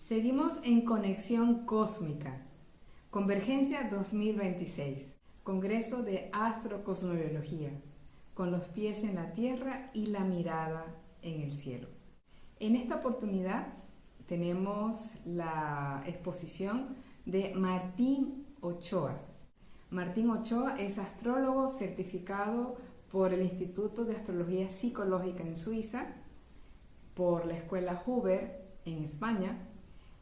Seguimos en Conexión Cósmica, Convergencia 2026, Congreso de Astrocosmobiología, con los pies en la tierra y la mirada en el cielo. En esta oportunidad tenemos la exposición de Martín Ochoa. Martín Ochoa es astrólogo certificado por el Instituto de Astrología Psicológica en Suiza, por la Escuela Hoover en España.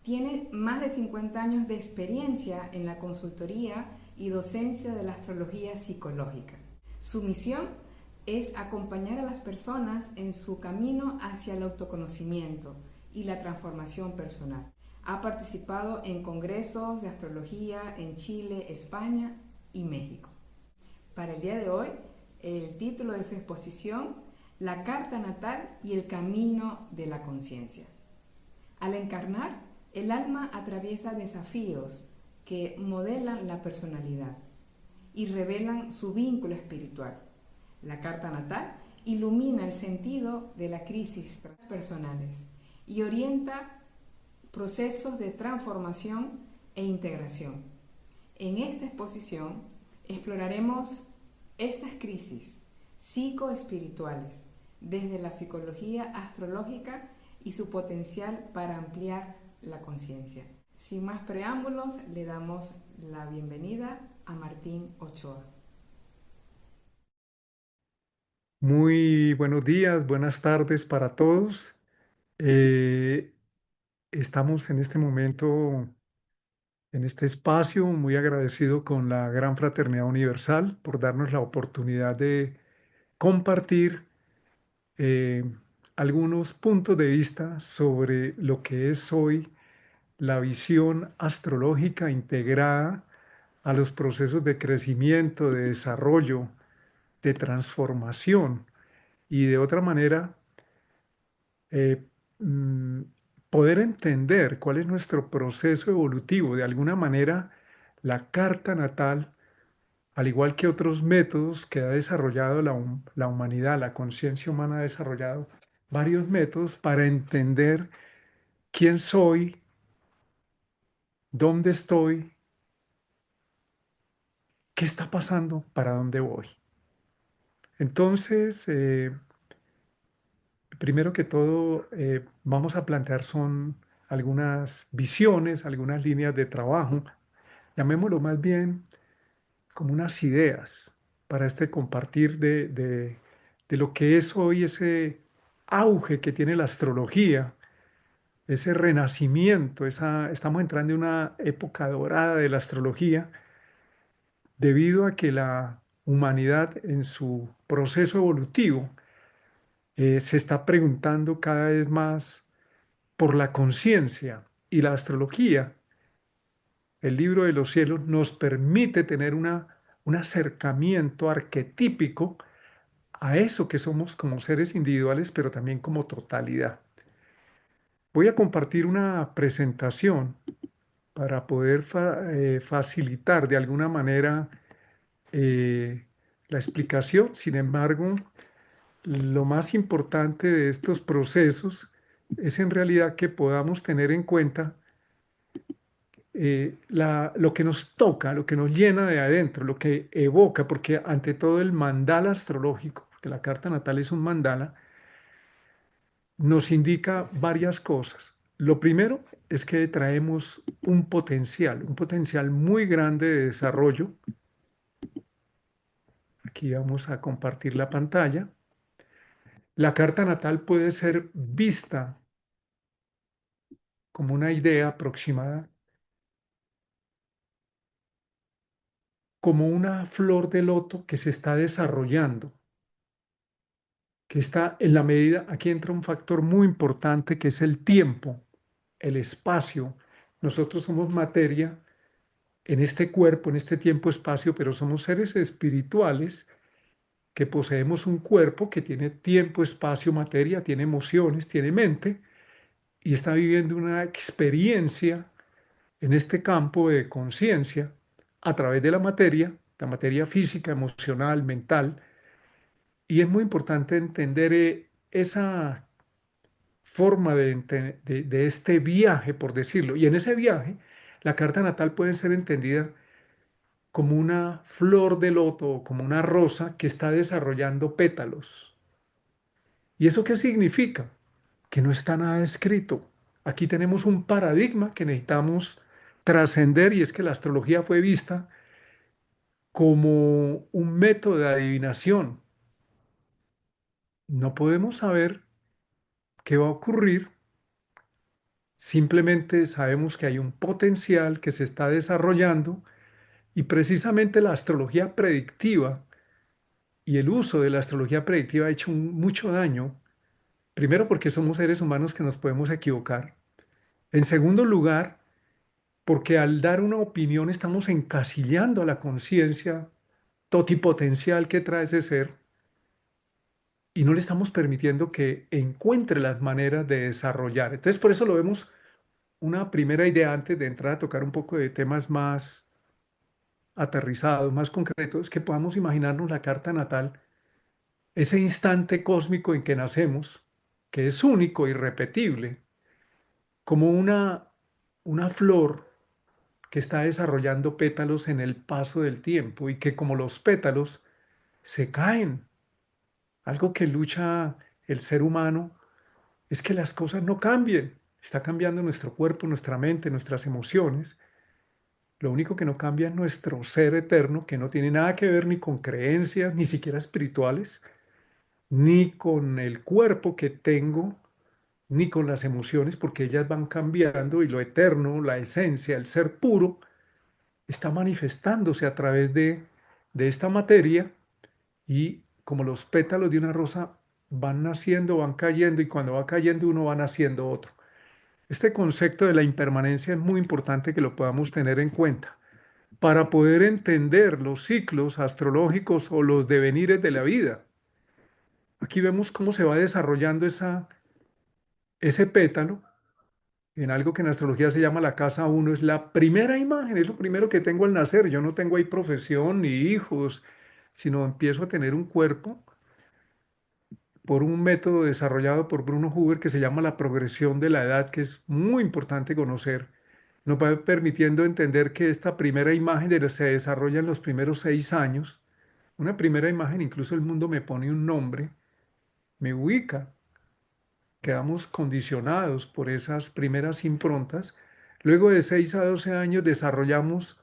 Tiene más de 50 años de experiencia en la consultoría y docencia de la astrología psicológica. Su misión es acompañar a las personas en su camino hacia el autoconocimiento y la transformación personal. Ha participado en congresos de astrología en Chile, España y México. Para el día de hoy, el título de su exposición: La carta natal y el camino de la conciencia. Al encarnar, el alma atraviesa desafíos que modelan la personalidad y revelan su vínculo espiritual. La carta natal ilumina el sentido de las crisis transpersonales y orienta procesos de transformación e integración. En esta exposición exploraremos estas crisis psicoespirituales desde la psicología astrológica y su potencial para ampliar la conciencia. Sin más preámbulos, le damos la bienvenida a Martín Ochoa. Muy buenos días, buenas tardes para todos. Eh, Estamos en este momento, en este espacio, muy agradecido con la Gran Fraternidad Universal por darnos la oportunidad de compartir eh, algunos puntos de vista sobre lo que es hoy la visión astrológica integrada a los procesos de crecimiento, de desarrollo, de transformación y de otra manera eh, mm, poder entender cuál es nuestro proceso evolutivo. De alguna manera, la carta natal, al igual que otros métodos que ha desarrollado la humanidad, la conciencia humana ha desarrollado varios métodos para entender quién soy, dónde estoy, qué está pasando, para dónde voy. Entonces, primero que todo, vamos a plantear son algunas visiones, algunas líneas de trabajo, llamémoslo más bien como unas ideas para este compartir de lo que es hoy ese auge que tiene la astrología, ese renacimiento, estamos entrando en una época dorada de la astrología, debido a que la humanidad en su proceso evolutivo se está preguntando cada vez más por la conciencia, y la astrología, el libro de los cielos, nos permite tener un acercamiento arquetípico a eso que somos como seres individuales, pero también como totalidad. Voy a compartir una presentación para poder facilitar de alguna manera eh, la explicación. Sin embargo, lo más importante de estos procesos es en realidad que podamos tener en cuenta lo que nos toca, lo que nos llena de adentro, lo que evoca, porque ante todo el mandala astrológico, que la carta natal es un mandala, nos indica varias cosas. Lo primero es que traemos un potencial muy grande de desarrollo. Aquí vamos a compartir la pantalla. La carta natal puede ser vista como una idea aproximada, como una flor de loto que se está desarrollando, que está en la medida, aquí entra un factor muy importante que es el tiempo, el espacio. Nosotros somos materia en este cuerpo, en este tiempo-espacio, pero somos seres espirituales que poseemos un cuerpo que tiene tiempo, espacio, materia, tiene emociones, tiene mente y está viviendo una experiencia en este campo de conciencia a través de la materia física, emocional, mental. Y es muy importante entender esa forma de este viaje, por decirlo. Y en ese viaje, la carta natal puede ser entendida como una flor de loto o como una rosa que está desarrollando pétalos. ¿Y eso qué significa? Que no está nada escrito. Aquí tenemos un paradigma que necesitamos trascender y es que la astrología fue vista como un método de adivinación. No podemos saber qué va a ocurrir, simplemente sabemos que hay un potencial que se está desarrollando y precisamente la astrología predictiva y el uso de la astrología predictiva ha hecho mucho daño. Primero porque somos seres humanos que nos podemos equivocar. En segundo lugar, porque al dar una opinión estamos encasillando a la conciencia totipotencial que trae ese ser y no le estamos permitiendo que encuentre las maneras de desarrollar. Entonces, por eso lo vemos una primera idea antes de entrar a tocar un poco de temas más aterrizados, más concretos, que podamos imaginarnos la carta natal, ese instante cósmico en que nacemos, que es único, irrepetible, como una flor que está desarrollando pétalos en el paso del tiempo y que como los pétalos se caen. Algo que lucha el ser humano es que las cosas no cambien. Está cambiando nuestro cuerpo, nuestra mente, nuestras emociones. Lo único que no cambia es nuestro ser eterno, que no tiene nada que ver ni con creencias, ni siquiera espirituales, ni con el cuerpo que tengo, ni con las emociones, porque ellas van cambiando y lo eterno, la esencia, el ser puro, está manifestándose a través de esta materia y como los pétalos de una rosa van naciendo, van cayendo y cuando va cayendo uno va naciendo otro. Este concepto de la impermanencia es muy importante que lo podamos tener en cuenta para poder entender los ciclos astrológicos o los devenires de la vida. Aquí vemos cómo se va desarrollando ese pétalo en algo que en astrología se llama la casa uno. Es la primera imagen, es lo primero que tengo al nacer. Yo no tengo ahí profesión ni hijos, sino empiezo a tener un cuerpo por un método desarrollado por Bruno Huber que se llama la progresión de la edad, que es muy importante conocer. Nos va permitiendo entender que esta primera imagen se desarrolla en los primeros 6 años. Una primera imagen, incluso el mundo me pone un nombre, me ubica. Quedamos condicionados por esas primeras improntas. Luego de 6 a 12 años desarrollamos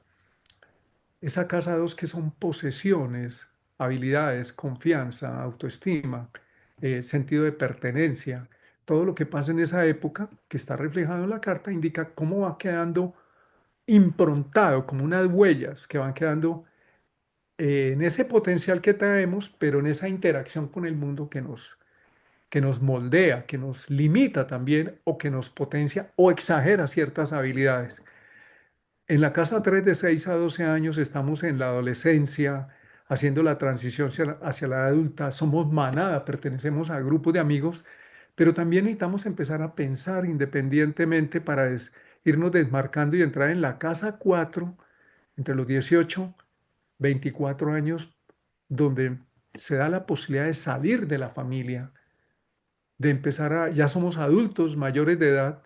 esa casa 2 que son posesiones, habilidades, confianza, autoestima, sentido de pertenencia. Todo lo que pasa en esa época, que está reflejado en la carta, indica cómo va quedando improntado, como unas huellas que van quedando en ese potencial que traemos, pero en esa interacción con el mundo que nos moldea, que nos limita también o que nos potencia o exagera ciertas habilidades. En la casa 3 de 6 a 12 años estamos en la adolescencia, haciendo la transición hacia la adulta, somos manada, pertenecemos a grupos de amigos, pero también necesitamos empezar a pensar independientemente para irnos desmarcando y entrar en la casa 4 entre los 18, 24 años, donde se da la posibilidad de salir de la familia, de empezar ya somos adultos mayores de edad,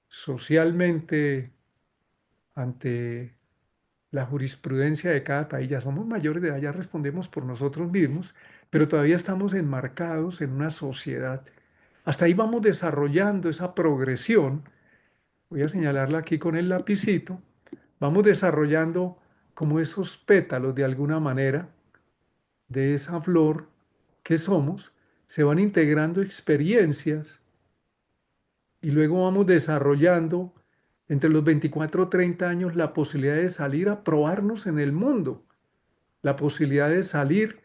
socialmente ante la jurisprudencia de cada país, ya somos mayores de edad, ya respondemos por nosotros mismos, pero todavía estamos enmarcados en una sociedad. Hasta ahí vamos desarrollando esa progresión. Voy a señalarla aquí con el lapicito. Vamos desarrollando como esos pétalos de alguna manera de esa flor que somos, se van integrando experiencias y luego vamos desarrollando entre los 24 o 30 años la posibilidad de salir a probarnos en el mundo, la posibilidad de salir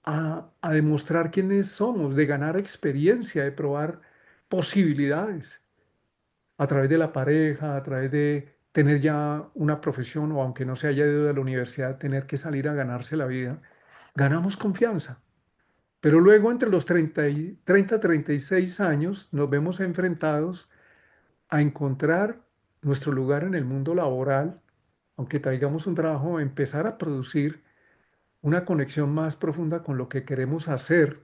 a demostrar quiénes somos, de ganar experiencia, de probar posibilidades a través de la pareja, a través de tener ya una profesión o aunque no se haya ido de la universidad, tener que salir a ganarse la vida. Ganamos confianza. Pero luego entre los 30 a 36 años nos vemos enfrentados a encontrar nuestro lugar en el mundo laboral, aunque traigamos un trabajo, empezar a producir una conexión más profunda con lo que queremos hacer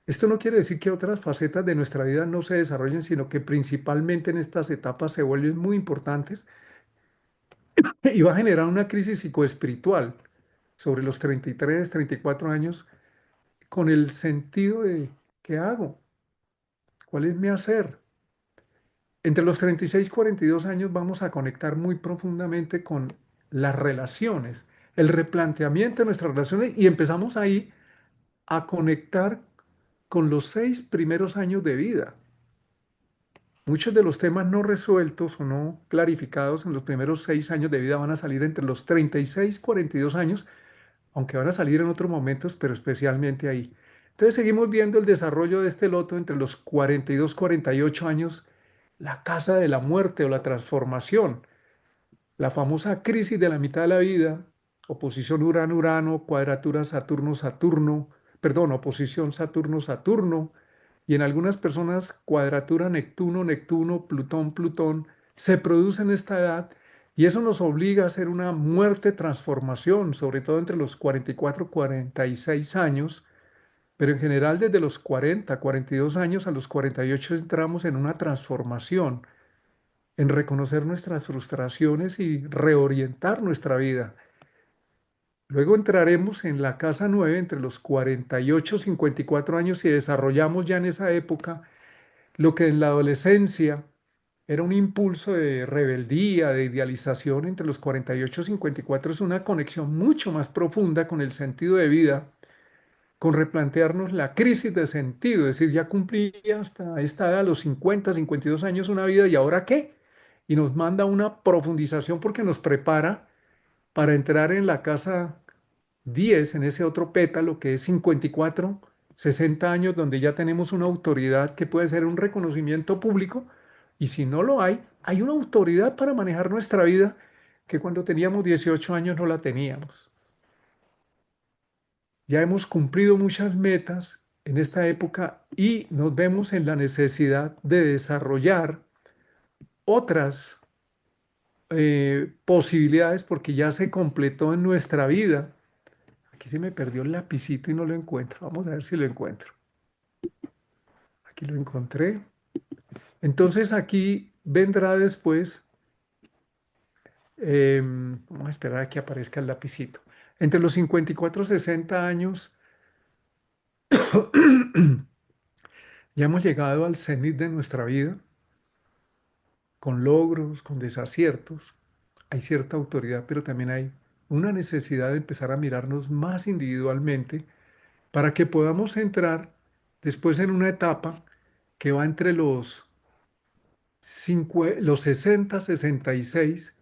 Esto no quiere decir que otras facetas de nuestra vida no se desarrollen, sino que principalmente en estas etapas se vuelven muy importantes y va a generar una crisis psicoespiritual sobre los 33, 34 años con el sentido de ¿qué hago? ¿Cuál es mi hacer? Entre los 36 y 42 años vamos a conectar muy profundamente con las relaciones, el replanteamiento de nuestras relaciones y empezamos ahí a conectar con los 6 primeros años de vida. Muchos de los temas no resueltos o no clarificados en los primeros 6 años de vida van a salir entre los 36 y 42 años, aunque van a salir en otros momentos, pero especialmente ahí. Entonces seguimos viendo el desarrollo de este loto entre los 42 y 48 años, la casa de la muerte o la transformación, la famosa crisis de la mitad de la vida, oposición Urano-Urano, cuadratura Saturno-Saturno, perdón, oposición Saturno-Saturno, y en algunas personas cuadratura Neptuno-Neptuno, Plutón-Plutón, se produce en esta edad y eso nos obliga a hacer una muerte-transformación, sobre todo entre los 44 y 46 años, pero en general desde los 40, 42 años a los 48 entramos en una transformación en reconocer nuestras frustraciones y reorientar nuestra vida. Luego entraremos en la casa 9 entre los 48 y 54 años y desarrollamos ya en esa época lo que en la adolescencia era un impulso de rebeldía, de idealización entre los 48 y 54, es una conexión mucho más profunda con el sentido de vida, con replantearnos la crisis de sentido, es decir, ya cumplí hasta esta edad, a los 50, 52 años, una vida, ¿y ahora qué? Y nos manda una profundización porque nos prepara para entrar en la casa 10, en ese otro pétalo que es 54, 60 años, donde ya tenemos una autoridad que puede ser un reconocimiento público, y si no lo hay una autoridad para manejar nuestra vida que cuando teníamos 18 años no la teníamos. Ya hemos cumplido muchas metas en esta época y nos vemos en la necesidad de desarrollar otras posibilidades porque ya se completó en nuestra vida. Aquí se me perdió el lapicito y no lo encuentro. Vamos a ver si lo encuentro. Aquí lo encontré. Entonces aquí vendrá después, vamos a esperar a que aparezca el lapicito. Entre los 54 y 60 años ya hemos llegado al cenit de nuestra vida, con logros, con desaciertos. Hay cierta autoridad, pero también hay una necesidad de empezar a mirarnos más individualmente para que podamos entrar después en una etapa que va entre los 60, 66,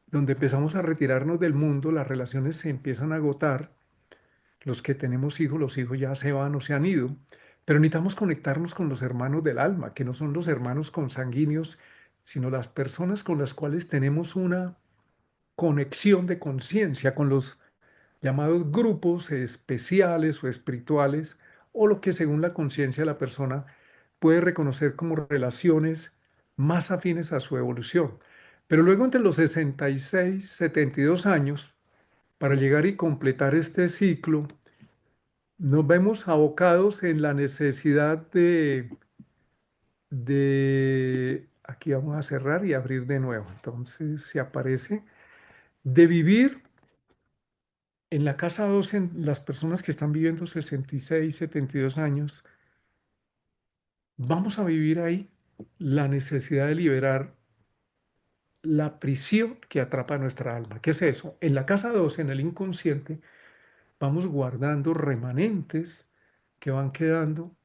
donde empezamos a retirarnos del mundo, las relaciones se empiezan a agotar, los que tenemos hijos, los hijos ya se van o se han ido, pero necesitamos conectarnos con los hermanos del alma, que no son los hermanos consanguíneos, sino las personas con las cuales tenemos una conexión de conciencia, con los llamados grupos especiales o espirituales, o lo que según la conciencia de la persona puede reconocer como relaciones más afines a su evolución. Pero luego entre los 66, 72 años, para llegar y completar este ciclo, nos vemos abocados en la necesidad aquí vamos a cerrar y abrir de nuevo. Entonces, se aparece, de vivir en la casa 2, en las personas que están viviendo 66, 72 años, vamos a vivir ahí la necesidad de liberar la prisión que atrapa nuestra alma. ¿Qué es eso? En la casa 2, en el inconsciente, vamos guardando remanentes que van quedando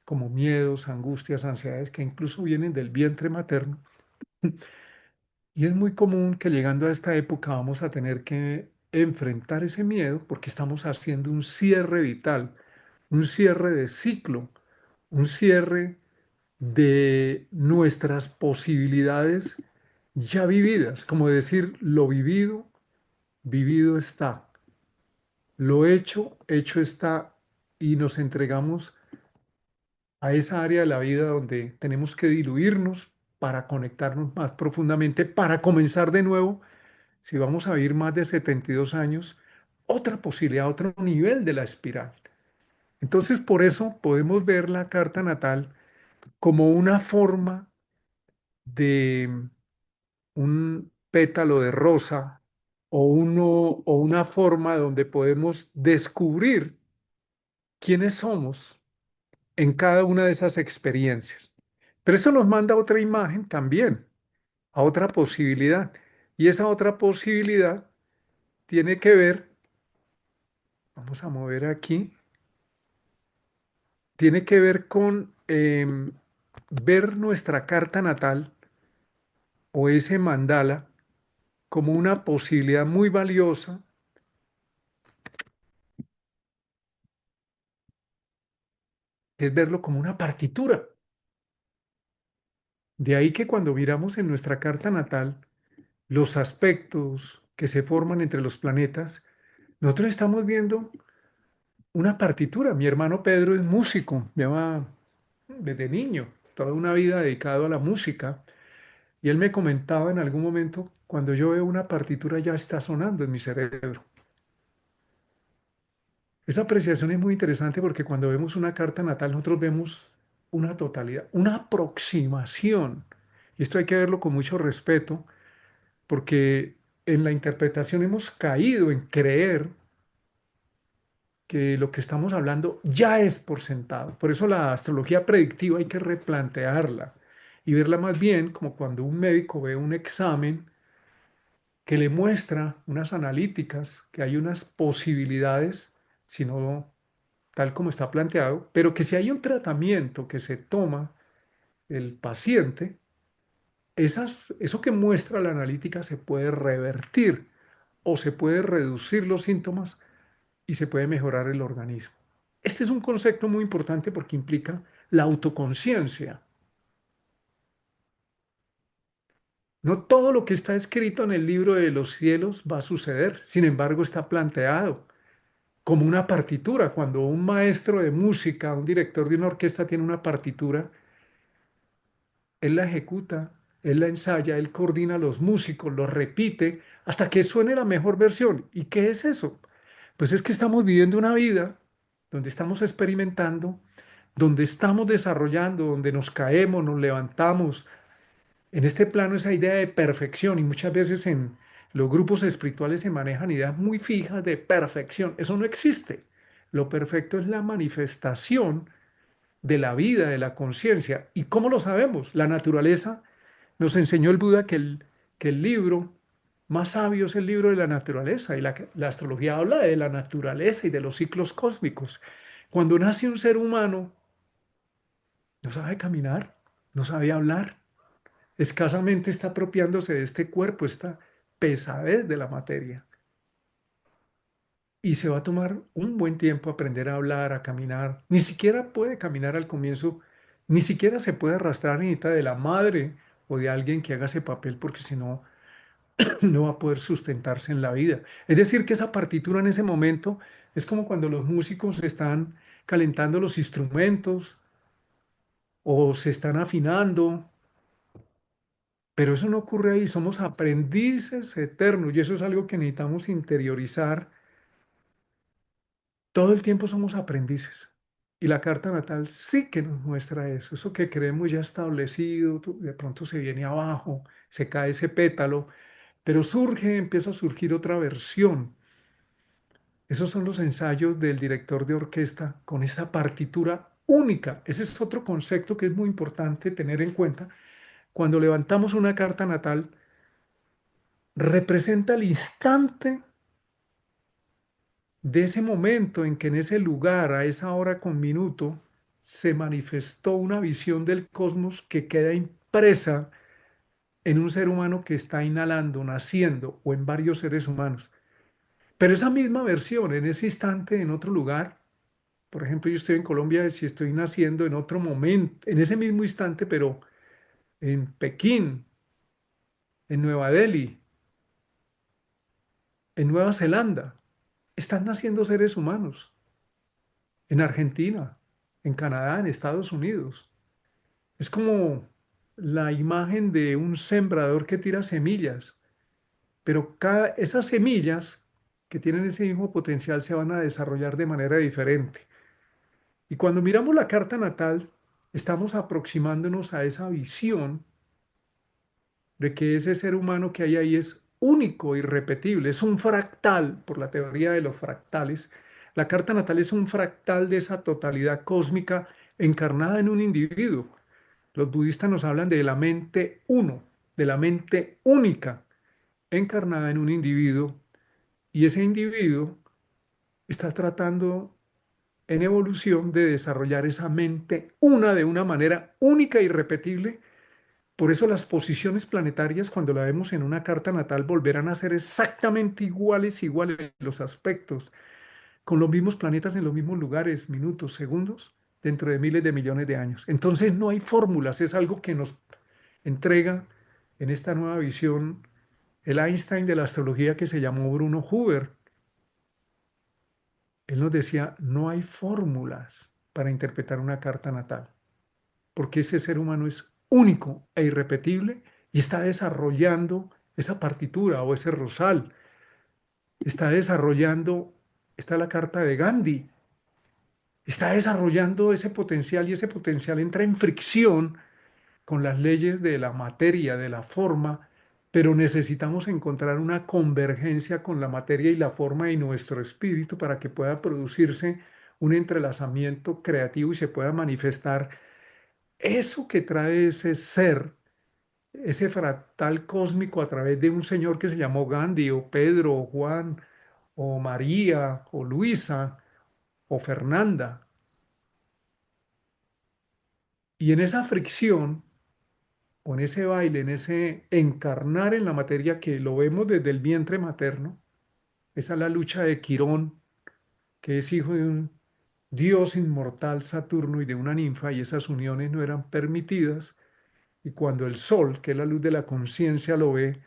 como miedos, angustias, ansiedades que incluso vienen del vientre materno. Y es muy común que llegando a esta época vamos a tener que enfrentar ese miedo porque estamos haciendo un cierre vital, un cierre de ciclo, un cierre de nuestras posibilidades ya vividas, como decir, lo vivido, vivido está, lo hecho, hecho está, y nos entregamos a esa área de la vida donde tenemos que diluirnos para conectarnos más profundamente, para comenzar de nuevo, si vamos a vivir más de 72 años, otra posibilidad, otro nivel de la espiral. Entonces, por eso podemos ver la carta natal como una forma de un pétalo de rosa o una forma donde podemos descubrir quiénes somos en cada una de esas experiencias. Pero eso nos manda a otra imagen también, a otra posibilidad. Y esa otra posibilidad tiene que ver, vamos a mover aquí, tiene que ver con ver nuestra carta natal o ese mandala como una posibilidad muy valiosa, es verlo como una partitura. De ahí que cuando miramos en nuestra carta natal los aspectos que se forman entre los planetas, nosotros estamos viendo una partitura. Mi hermano Pedro es músico, lleva desde niño, toda una vida dedicado a la música. Y él me comentaba en algún momento, cuando yo veo una partitura ya está sonando en mi cerebro. Esa apreciación es muy interesante porque cuando vemos una carta natal nosotros vemos una totalidad, una aproximación. Y esto hay que verlo con mucho respeto porque en la interpretación hemos caído en creer que lo que estamos hablando ya es por sentado. Por eso la astrología predictiva hay que replantearla y verla más bien como cuando un médico ve un examen que le muestra unas analíticas, que hay unas posibilidades, si no tal como está planteado, pero que si hay un tratamiento que se toma el paciente, eso que muestra la analítica se puede revertir o se puede reducir los síntomas y se puede mejorar el organismo. Este es un concepto muy importante porque implica la autoconciencia. No todo lo que está escrito en el libro de los cielos va a suceder, sin embargo está planteado como una partitura. Cuando un maestro de música, un director de una orquesta tiene una partitura, él la ejecuta, él la ensaya, él coordina a los músicos, los repite hasta que suene la mejor versión. ¿Y qué es eso? Pues es que estamos viviendo una vida donde estamos experimentando, donde estamos desarrollando, donde nos caemos, nos levantamos. En este plano esa idea de perfección y muchas veces en los grupos espirituales se manejan ideas muy fijas de perfección. Eso no existe. Lo perfecto es la manifestación de la vida, de la conciencia. ¿Y cómo lo sabemos? La naturaleza nos enseñó el Buda que el libro más sabio es el libro de la naturaleza y la astrología habla de la naturaleza y de los ciclos cósmicos. Cuando nace un ser humano, no sabe caminar, no sabe hablar, escasamente está apropiándose de este cuerpo, esta pesadez de la materia. Y se va a tomar un buen tiempo aprender a hablar, a caminar. Ni siquiera puede caminar al comienzo, ni siquiera se puede arrastrar ni de la madre o de alguien que haga ese papel, porque si no, no va a poder sustentarse en la vida. Es decir, que esa partitura en ese momento es como cuando los músicos están calentando los instrumentos o se están afinando, pero eso no ocurre ahí, somos aprendices eternos y eso es algo que necesitamos interiorizar. Todo el tiempo somos aprendices. Y la carta natal sí que nos muestra eso, eso que creemos ya establecido, de pronto se viene abajo, se cae ese pétalo, pero empieza a surgir otra versión. Esos son los ensayos del director de orquesta con esta partitura única. Ese es otro concepto que es muy importante tener en cuenta. Cuando levantamos una carta natal, representa el instante de ese momento en que en ese lugar, a esa hora con minuto, se manifestó una visión del cosmos que queda impresa en un ser humano que está inhalando, naciendo, o en varios seres humanos. Pero esa misma versión, en ese instante, en otro lugar, por ejemplo, yo estoy en Colombia, si estoy naciendo en otro momento, en ese mismo instante, pero en Pekín, en Nueva Delhi, en Nueva Zelanda, están naciendo seres humanos, en Argentina, en Canadá, en Estados Unidos. Es como la imagen de un sembrador que tira semillas, pero esas semillas que tienen ese mismo potencial se van a desarrollar de manera diferente. Y cuando miramos la carta natal, estamos aproximándonos a esa visión de que ese ser humano que hay ahí es único, irrepetible, es un fractal, por la teoría de los fractales. La carta natal es un fractal de esa totalidad cósmica encarnada en un individuo. Los budistas nos hablan de la mente uno, de la mente única, encarnada en un individuo, y ese individuo está tratando en evolución de desarrollar esa mente una de una manera única e irrepetible. Por eso las posiciones planetarias, cuando la vemos en una carta natal, volverán a ser exactamente iguales en los aspectos, con los mismos planetas en los mismos lugares, minutos, segundos, dentro de miles de millones de años. Entonces no hay fórmulas, es algo que nos entrega en esta nueva visión el Einstein de la astrología que se llamó Bruno Huber. Él nos decía, no hay fórmulas para interpretar una carta natal, porque ese ser humano es único e irrepetible y está desarrollando esa partitura o ese rosal, está desarrollando, está la carta de Gandhi, está desarrollando ese potencial y ese potencial entra en fricción con las leyes de la materia, de la forma, pero necesitamos encontrar una convergencia con la materia y la forma y nuestro espíritu para que pueda producirse un entrelazamiento creativo y se pueda manifestar eso que trae ese ser, ese fractal cósmico a través de un señor que se llamó Gandhi o Pedro o Juan o María o Luisa o Fernanda. Y en esa fricción o en ese baile, en ese encarnar en la materia que lo vemos desde el vientre materno, esa es la lucha de Quirón, que es hijo de un dios inmortal Saturno y de una ninfa, y esas uniones no eran permitidas. Y cuando el sol, que es la luz de la conciencia, lo ve,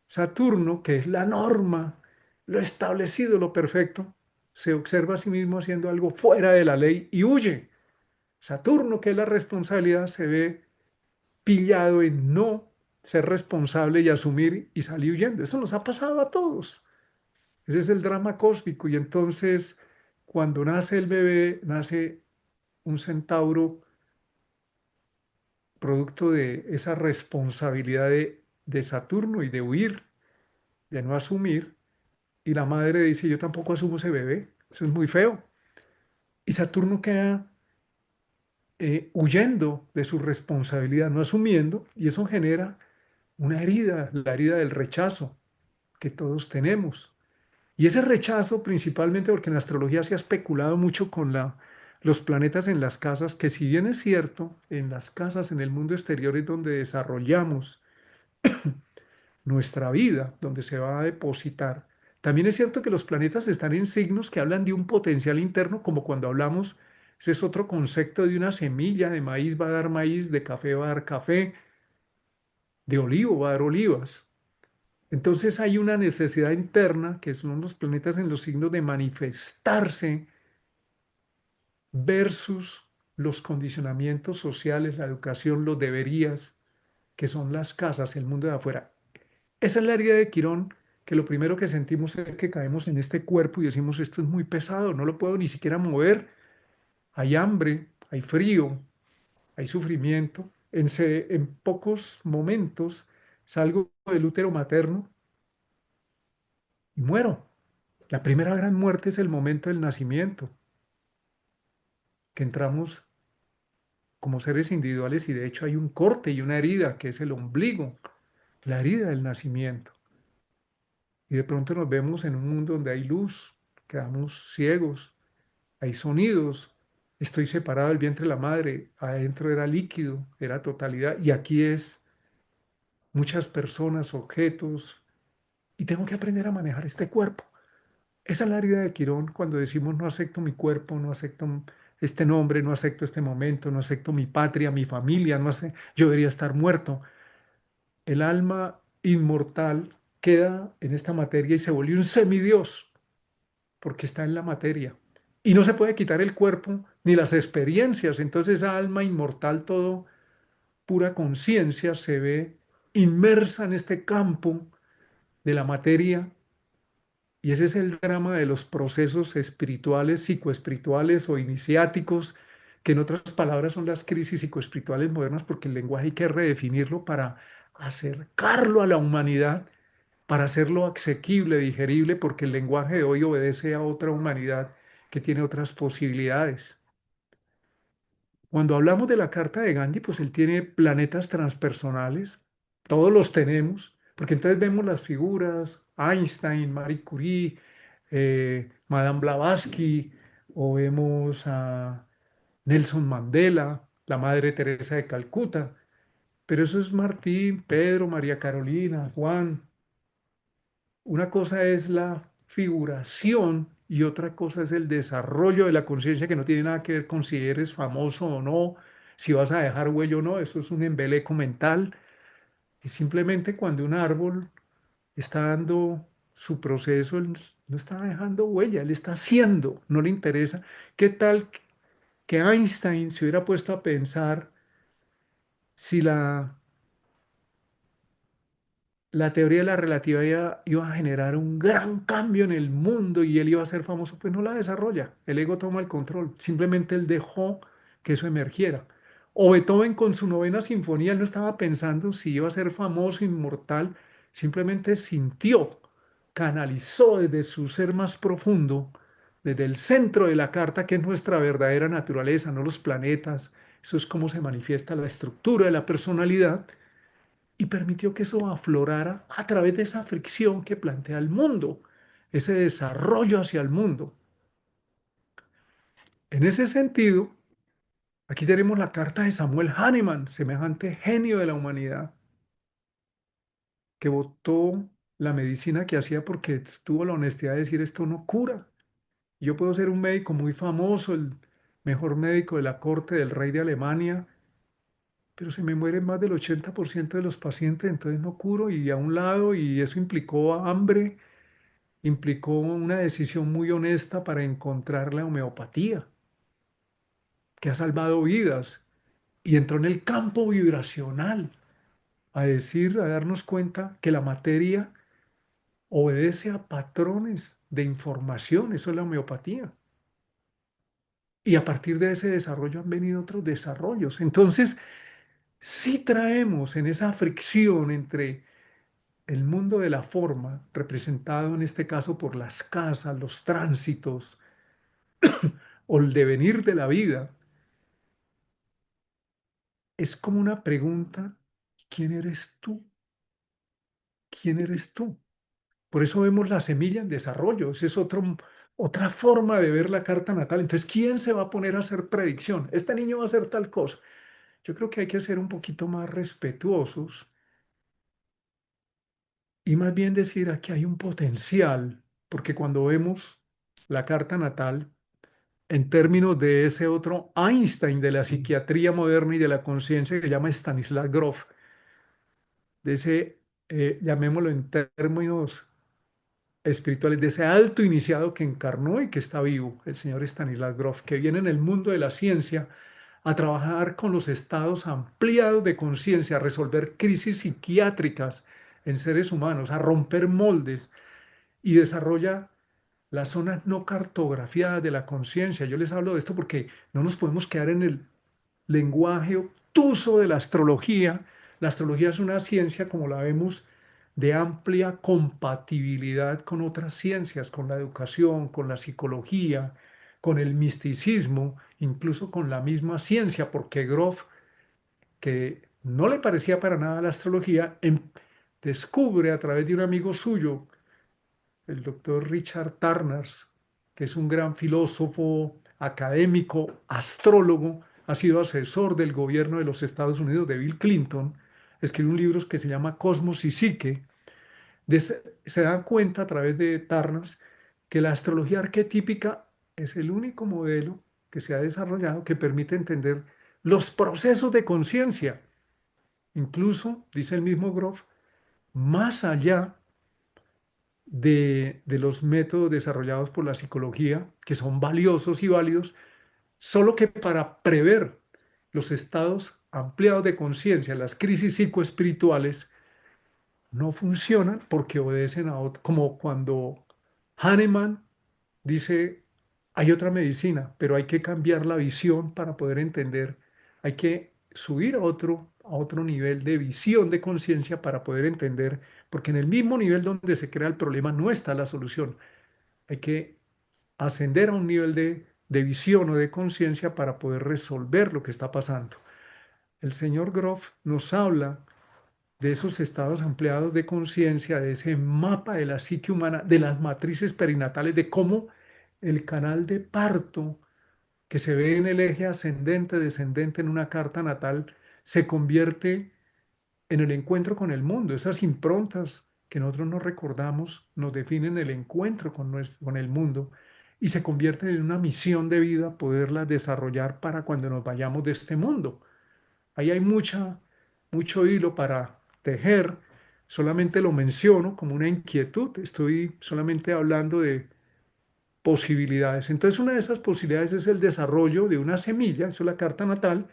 Saturno, que es la norma, lo establecido, lo perfecto, se observa a sí mismo haciendo algo fuera de la ley y huye. Saturno, que es la responsabilidad, se ve pillado en no ser responsable y asumir y salir huyendo. Eso nos ha pasado a todos. Ese es el drama cósmico. Y entonces, cuando nace el bebé, nace un centauro producto de esa responsabilidad de Saturno y de huir, de no asumir. Y la madre dice, yo tampoco asumo ese bebé, eso es muy feo. Y Saturno queda huyendo de su responsabilidad, no asumiendo, y eso genera una herida, la herida del rechazo que todos tenemos. Y ese rechazo principalmente porque en la astrología se ha especulado mucho con los planetas en las casas, que si bien es cierto, en las casas, en el mundo exterior es donde desarrollamos nuestra vida, donde se va a depositar. También es cierto que los planetas están en signos que hablan de un potencial interno, como cuando hablamos, ese es otro concepto de una semilla, de maíz va a dar maíz, de café va a dar café, de olivo va a dar olivas. Entonces hay una necesidad interna, que son los planetas en los signos de manifestarse versus los condicionamientos sociales, la educación, los deberías, que son las casas, el mundo de afuera. Esa es la herida de Quirón, que lo primero que sentimos es que caemos en este cuerpo y decimos, esto es muy pesado, no lo puedo ni siquiera mover. Hay hambre, hay frío, hay sufrimiento. En pocos momentos salgo del útero materno y muero. La primera gran muerte es el momento del nacimiento, que entramos como seres individuales y de hecho hay un corte y una herida que es el ombligo, la herida del nacimiento. Y de pronto nos vemos en un mundo donde hay luz, quedamos ciegos, hay sonidos, estoy separado del vientre de la madre, adentro era líquido, era totalidad, y aquí es muchas personas, objetos, y tengo que aprender a manejar este cuerpo. Esa es la herida de Quirón cuando decimos no acepto mi cuerpo, no acepto este nombre, no acepto este momento, no acepto mi patria, mi familia, no sé, yo debería estar muerto. El alma inmortal queda en esta materia y se volvió un semidios porque está en la materia. Y no se puede quitar el cuerpo ni las experiencias. Entonces esa alma inmortal, todo pura conciencia, se ve inmersa en este campo de la materia. Y ese es el drama de los procesos espirituales, psicoespirituales o iniciáticos, que en otras palabras son las crisis psicoespirituales modernas, porque el lenguaje hay que redefinirlo para acercarlo a la humanidad, para hacerlo asequible, digerible, porque el lenguaje de hoy obedece a otra humanidad que tiene otras posibilidades. Cuando hablamos de la carta de Gandhi, pues él tiene planetas transpersonales, todos los tenemos, porque entonces vemos las figuras, Einstein, Marie Curie, Madame Blavatsky, o vemos a Nelson Mandela, la Madre Teresa de Calcuta, pero eso es Martín, Pedro, María Carolina, Juan. Una cosa es la figuración y otra cosa es el desarrollo de la conciencia, que no tiene nada que ver con si eres famoso o no, si vas a dejar huella o no. Eso es un embeleco mental. Es simplemente cuando un árbol está dando su proceso, él no está dejando huella, él está haciendo, no le interesa. ¿Qué tal que Einstein se hubiera puesto a pensar si la teoría de la relatividad iba a generar un gran cambio en el mundo y él iba a ser famoso? Pues no la desarrolla. El ego toma el control. Simplemente él dejó que eso emergiera. O Beethoven con su novena sinfonía, él no estaba pensando si iba a ser famoso, inmortal. Simplemente sintió, canalizó desde su ser más profundo, desde el centro de la carta, que es nuestra verdadera naturaleza, no los planetas. Eso es cómo se manifiesta la estructura de la personalidad, y permitió que eso aflorara a través de esa fricción que plantea el mundo, ese desarrollo hacia el mundo. En ese sentido, aquí tenemos la carta de Samuel Hahnemann, semejante genio de la humanidad, que votó la medicina que hacía porque tuvo la honestidad de decir: esto no cura. Yo puedo ser un médico muy famoso, el mejor médico de la corte del rey de Alemania, pero se me muere más del 80% de los pacientes, entonces no curo. Y a un lado, y eso implicó hambre, implicó una decisión muy honesta para encontrar la homeopatía, que ha salvado vidas, y entró en el campo vibracional a decir, a darnos cuenta que la materia obedece a patrones de información. Eso es la homeopatía. Y a partir de ese desarrollo han venido otros desarrollos. Entonces, si traemos en esa fricción entre el mundo de la forma, representado en este caso por las casas, los tránsitos, o el devenir de la vida, es como una pregunta: ¿quién eres tú? ¿Quién eres tú? Por eso vemos la semilla en desarrollo. Esa es otra forma de ver la carta natal. Entonces, ¿quién se va a poner a hacer predicción? Este niño va a hacer tal cosa. Yo creo que hay que ser un poquito más respetuosos y más bien decir: aquí hay un potencial, porque cuando vemos la carta natal en términos de ese otro Einstein de la psiquiatría moderna y de la conciencia, que se llama Stanislav Grof, de ese, llamémoslo en términos espirituales, de ese alto iniciado que encarnó y que está vivo, el señor Stanislav Grof, que viene en el mundo de la ciencia a trabajar con los estados ampliados de conciencia, a resolver crisis psiquiátricas en seres humanos, a romper moldes, y desarrolla las zonas no cartografiadas de la conciencia. Yo les hablo de esto porque no nos podemos quedar en el lenguaje obtuso de la astrología. La astrología es una ciencia, como la vemos, de amplia compatibilidad con otras ciencias, con la educación, con la psicología, con el misticismo, incluso con la misma ciencia, porque Grof, que no le parecía para nada la astrología, descubre a través de un amigo suyo, el doctor Richard Tarners, que es un gran filósofo, académico, astrólogo, ha sido asesor del gobierno de los Estados Unidos de Bill Clinton, escribe un libro que se llama Cosmos y Psique. Se dan cuenta a través de Tarners que la astrología arquetípica es el único modelo que se ha desarrollado que permite entender los procesos de conciencia. Incluso, dice el mismo Grof, más allá de los métodos desarrollados por la psicología, que son valiosos y válidos, solo que para prever los estados ampliados de conciencia, las crisis psicoespirituales, no funcionan porque obedecen a otro, como cuando Hahnemann dice Hay otra medicina, pero hay que cambiar la visión para poder entender. Hay que subir a otro nivel de visión de conciencia para poder entender, porque en el mismo nivel donde se crea el problema no está la solución. Hay que ascender a un nivel de visión o de conciencia para poder resolver lo que está pasando. El señor Groff nos habla de esos estados ampliados de conciencia, de ese mapa de la psique humana, de las matrices perinatales, de cómo el canal de parto que se ve en el eje ascendente, descendente en una carta natal, se convierte en el encuentro con el mundo. Esas improntas que nosotros no recordamos nos definen el encuentro con el mundo y se convierte en una misión de vida poderlas desarrollar para cuando nos vayamos de este mundo. Ahí hay mucho hilo para tejer. Solamente lo menciono como una inquietud. Estoy solamente hablando de posibilidades. Entonces, una de esas posibilidades es el desarrollo de una semilla, eso es la carta natal,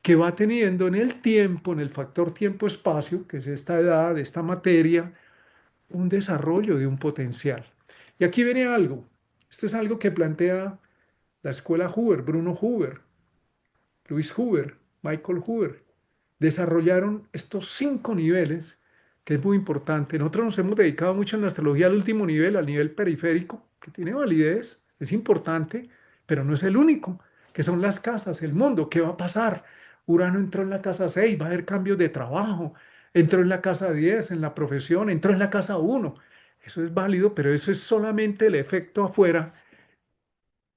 que va teniendo en el tiempo, en el factor tiempo-espacio, que es esta edad, esta materia, un desarrollo de un potencial. Y aquí viene algo. Esto es algo que plantea la escuela Hoover, Bruno Hoover, Louis Hoover, Michael Hoover. Desarrollaron estos 5 niveles, que es muy importante. Nosotros nos hemos dedicado mucho en la astrología al último nivel, al nivel periférico, que tiene validez, es importante, pero no es el único, que son las casas, el mundo. ¿Qué va a pasar? Urano entró en la casa 6, va a haber cambios de trabajo, entró en la casa 10, en la profesión, entró en la casa 1. Eso es válido, pero eso es solamente el efecto afuera.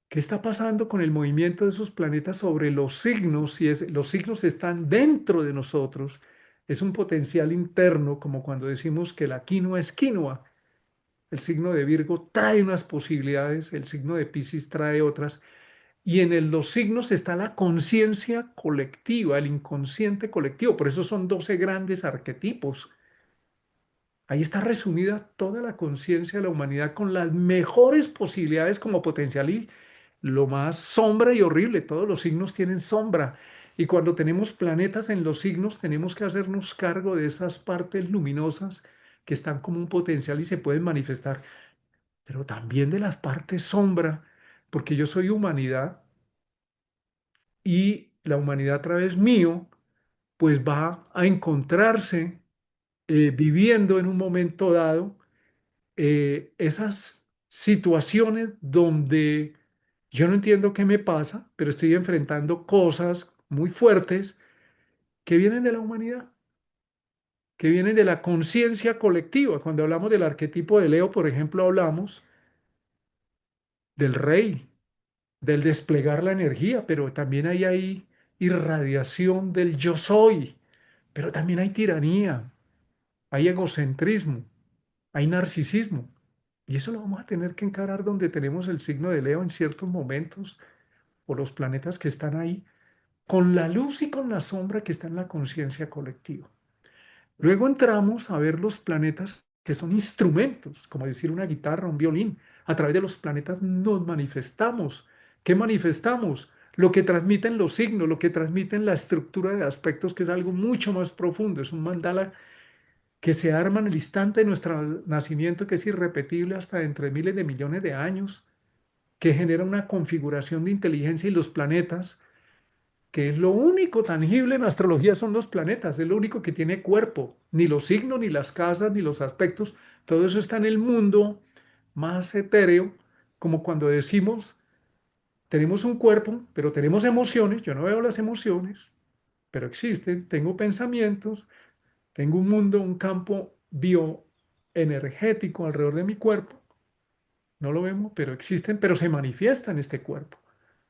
¿Qué está pasando con el movimiento de esos planetas sobre los signos? Si los signos están dentro de nosotros, es un potencial interno, como cuando decimos que la quinoa es quinoa. El signo de Virgo trae unas posibilidades, el signo de Piscis trae otras, y los signos está la conciencia colectiva, el inconsciente colectivo. Por eso son 12 grandes arquetipos. Ahí está resumida toda la conciencia de la humanidad con las mejores posibilidades como potencial y lo más sombra y horrible. Todos los signos tienen sombra. Y cuando tenemos planetas en los signos, tenemos que hacernos cargo de esas partes luminosas que están como un potencial y se pueden manifestar, pero también de las partes sombra, porque yo soy humanidad y la humanidad a través mío, pues va a encontrarse viviendo en un momento dado esas situaciones donde yo no entiendo qué me pasa, pero estoy enfrentando cosas muy fuertes que vienen de la humanidad, que vienen de la conciencia colectiva. Cuando hablamos del arquetipo de Leo, por ejemplo, hablamos del rey, del desplegar la energía, pero también hay irradiación del yo soy, pero también hay tiranía, hay egocentrismo, hay narcisismo. Y eso lo vamos a tener que encarar donde tenemos el signo de Leo en ciertos momentos, o los planetas que están ahí, con la luz y con la sombra que está en la conciencia colectiva. Luego entramos a ver los planetas que son instrumentos, como decir una guitarra, un violín. A través de los planetas nos manifestamos. ¿Qué manifestamos? Lo que transmiten los signos, lo que transmiten la estructura de aspectos, que es algo mucho más profundo. Es un mandala que se arma en el instante de nuestro nacimiento, que es irrepetible hasta dentro de miles de millones de años, que genera una configuración de inteligencia y los planetas, que es lo único tangible en astrología son los planetas, es lo único que tiene cuerpo, ni los signos, ni las casas, ni los aspectos, todo eso está en el mundo más etéreo, como cuando decimos, tenemos un cuerpo, pero tenemos emociones, yo no veo las emociones, pero existen, tengo pensamientos, tengo un mundo, un campo bioenergético alrededor de mi cuerpo, no lo vemos, pero existen, pero se manifiesta en este cuerpo.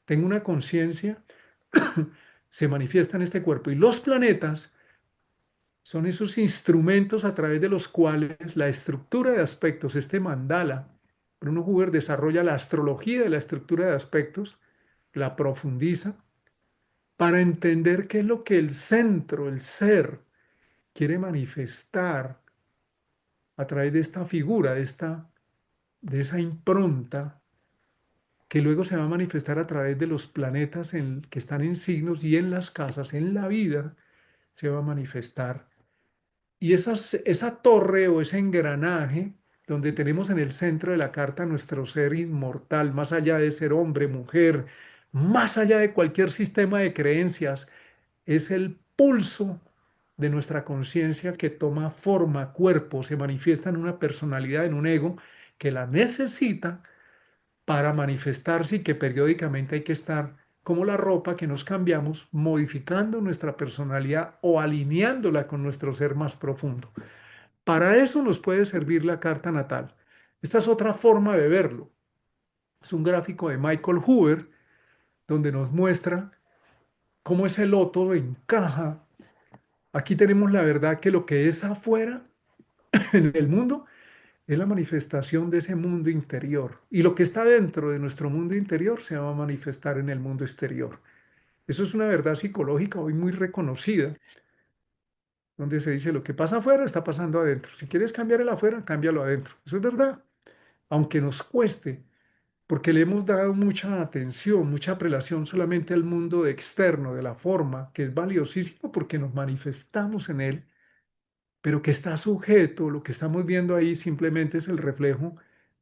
Tengo una conciencia, se manifiesta en este cuerpo. Y los planetas son esos instrumentos a través de los cuales la estructura de aspectos, este mandala, Bruno Huber desarrolla la astrología de la estructura de aspectos, la profundiza para entender qué es lo que el centro, el ser, quiere manifestar a través de esta figura, de esa impronta que luego se va a manifestar a través de los planetas que están en signos y en las casas, en la vida, se va a manifestar. Y esa torre o ese engranaje donde tenemos en el centro de la carta nuestro ser inmortal, más allá de ser hombre, mujer, más allá de cualquier sistema de creencias, es el pulso de nuestra conciencia que toma forma, cuerpo, se manifiesta en una personalidad, en un ego, que la necesita para manifestarse y que periódicamente hay que estar como la ropa que nos cambiamos, modificando nuestra personalidad o alineándola con nuestro ser más profundo. Para eso nos puede servir la carta natal. Esta es otra forma de verlo. Es un gráfico de Michael Hoover donde nos muestra cómo ese loto encaja. Aquí tenemos la verdad que lo que es afuera en el mundo es la manifestación de ese mundo interior. Y lo que está dentro de nuestro mundo interior se va a manifestar en el mundo exterior. Eso es una verdad psicológica hoy muy reconocida, donde se dice lo que pasa afuera está pasando adentro. Si quieres cambiar el afuera, cámbialo adentro. Eso es verdad, aunque nos cueste, porque le hemos dado mucha atención, mucha prelación solamente al mundo externo, de la forma, que es valiosísimo porque nos manifestamos en él, pero que está sujeto, lo que estamos viendo ahí simplemente es el reflejo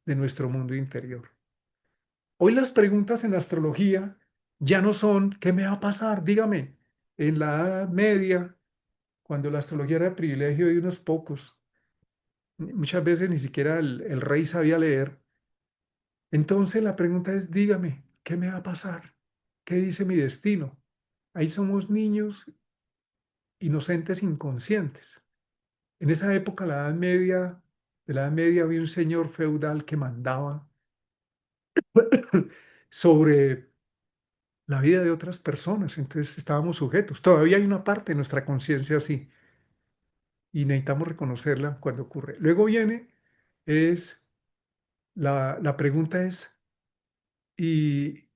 de nuestro mundo interior. Hoy las preguntas en la astrología ya no son ¿qué me va a pasar? Dígame, en la Edad Media, cuando la astrología era el privilegio de unos pocos, muchas veces ni siquiera el rey sabía leer. Entonces la pregunta es, dígame, ¿qué me va a pasar? ¿Qué dice mi destino? Ahí somos niños inocentes, inconscientes. En esa época, de la Edad Media, había un señor feudal que mandaba sobre la vida de otras personas, entonces estábamos sujetos. Todavía hay una parte de nuestra conciencia así y necesitamos reconocerla cuando ocurre. Luego viene, es, la pregunta es, ¿y,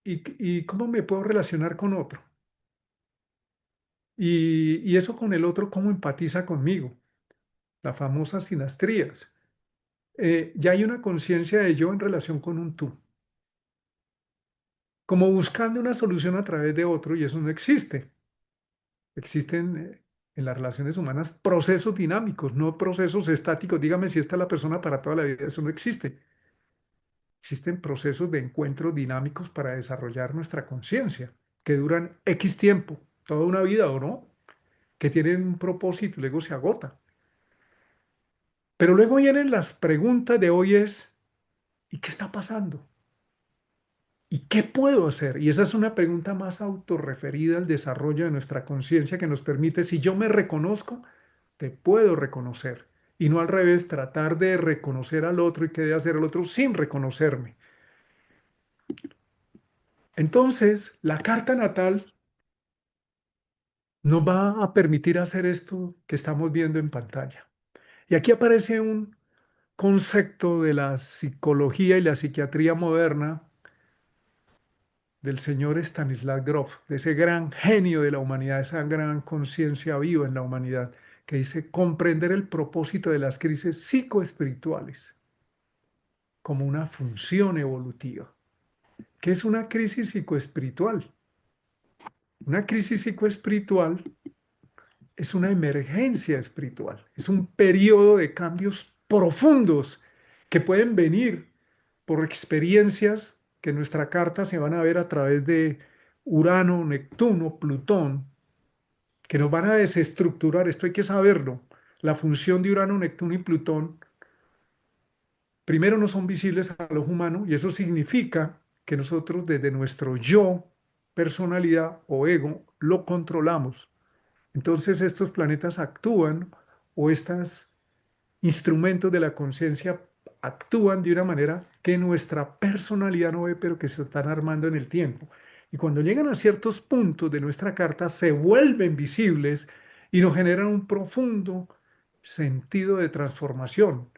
y cómo me puedo relacionar con otro? Y eso con el otro, ¿cómo empatiza conmigo? Las famosas sinastrías. Ya hay una conciencia de yo en relación con un tú, como buscando una solución a través de otro, y eso no existe. Existen en las relaciones humanas procesos dinámicos, no procesos estáticos. Dígame si esta es la persona para toda la vida, eso no existe. Existen procesos de encuentro dinámicos para desarrollar nuestra conciencia, que duran X tiempo, toda una vida o no, que tienen un propósito y luego se agota. Pero luego vienen las preguntas de hoy es, ¿y qué está pasando? ¿Y qué puedo hacer? Y esa es una pregunta más autorreferida al desarrollo de nuestra conciencia que nos permite, si yo me reconozco, te puedo reconocer. Y no al revés, tratar de reconocer al otro y qué debe hacer el otro sin reconocerme. Entonces, la carta natal nos va a permitir hacer esto que estamos viendo en pantalla. Y aquí aparece un concepto de la psicología y la psiquiatría moderna del señor Stanislav Grof, de ese gran genio de la humanidad, esa gran conciencia viva en la humanidad, que dice comprender el propósito de las crisis psicoespirituales como una función evolutiva. ¿Qué es una crisis psicoespiritual? Una crisis psicoespiritual es una emergencia espiritual, es un periodo de cambios profundos que pueden venir por experiencias que en nuestra carta se van a ver a través de Urano, Neptuno, Plutón, que nos van a desestructurar. Esto hay que saberlo. La función de Urano, Neptuno y Plutón, primero no son visibles al ojo humano y eso significa que nosotros desde nuestro yo, personalidad o ego, lo controlamos. Entonces estos planetas actúan o estos instrumentos de la conciencia actúan de una manera que nuestra personalidad no ve, pero que se están armando en el tiempo. Y cuando llegan a ciertos puntos de nuestra carta, se vuelven visibles y nos generan un profundo sentido de transformación.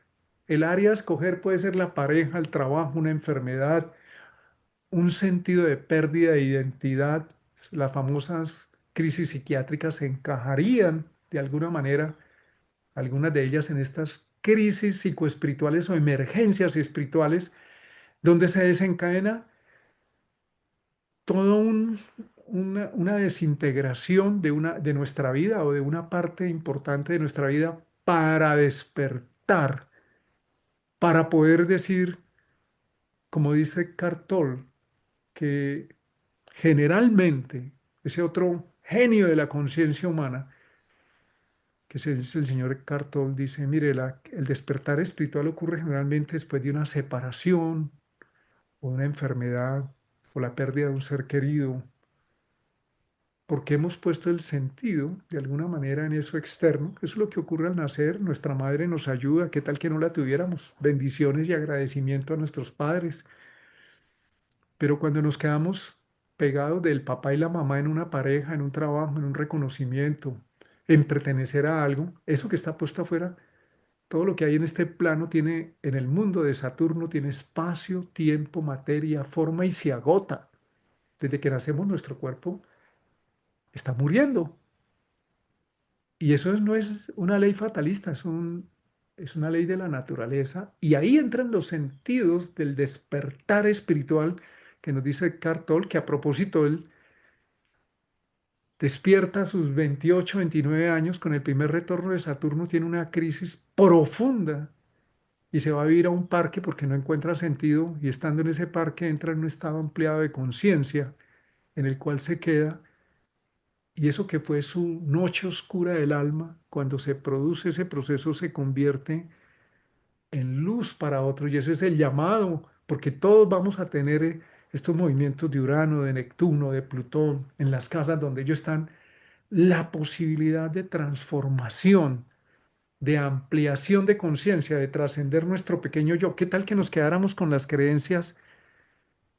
El área a escoger puede ser la pareja, el trabajo, una enfermedad, un sentido de pérdida de identidad. Las famosas crisis psiquiátricas se encajarían de alguna manera, algunas de ellas en estas crisis psicoespirituales o emergencias espirituales, donde se desencadena toda una desintegración de nuestra vida o de una parte importante de nuestra vida para despertar para poder decir, como dice Cartol, que generalmente ese otro genio de la conciencia humana, que es el señor Cartol, dice, mire, el despertar espiritual ocurre generalmente después de una separación o una enfermedad o la pérdida de un ser querido, porque hemos puesto el sentido de alguna manera en eso externo. Eso es lo que ocurre al nacer. Nuestra madre nos ayuda. ¿Qué tal que no la tuviéramos? Bendiciones y agradecimiento a nuestros padres. Pero cuando nos quedamos pegados del papá y la mamá en una pareja, en un trabajo, en un reconocimiento, en pertenecer a algo, eso que está puesto afuera, todo lo que hay en este plano tiene, en el mundo de Saturno, tiene espacio, tiempo, materia, forma y se agota. Desde que nacemos nuestro cuerpo está muriendo. Y eso no es una ley fatalista, es una ley de la naturaleza. Y ahí entran los sentidos del despertar espiritual que nos dice Cartol, que a propósito él despierta a sus 28, 29 años con el primer retorno de Saturno, tiene una crisis profunda y se va a vivir a un parque porque no encuentra sentido y estando en ese parque entra en un estado ampliado de conciencia en el cual se queda. Y eso que fue su noche oscura del alma, cuando se produce ese proceso, se convierte en luz para otros. Y ese es el llamado, porque todos vamos a tener estos movimientos de Urano, de Neptuno, de Plutón, en las casas donde ellos están, la posibilidad de transformación, de ampliación de conciencia, de trascender nuestro pequeño yo. ¿Qué tal que nos quedáramos con las creencias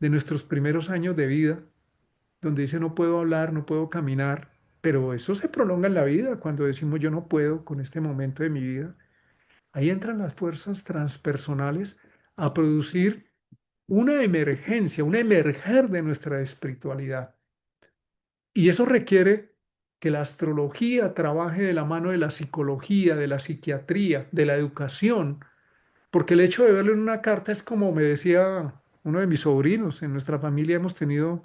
de nuestros primeros años de vida, donde dice no puedo hablar, no puedo caminar, pero eso se prolonga en la vida cuando decimos yo no puedo con este momento de mi vida? Ahí entran las fuerzas transpersonales a producir una emergencia, un emerger de nuestra espiritualidad. Y eso requiere que la astrología trabaje de la mano de la psicología, de la psiquiatría, de la educación, porque el hecho de verlo en una carta es como me decía uno de mis sobrinos. En nuestra familia hemos tenido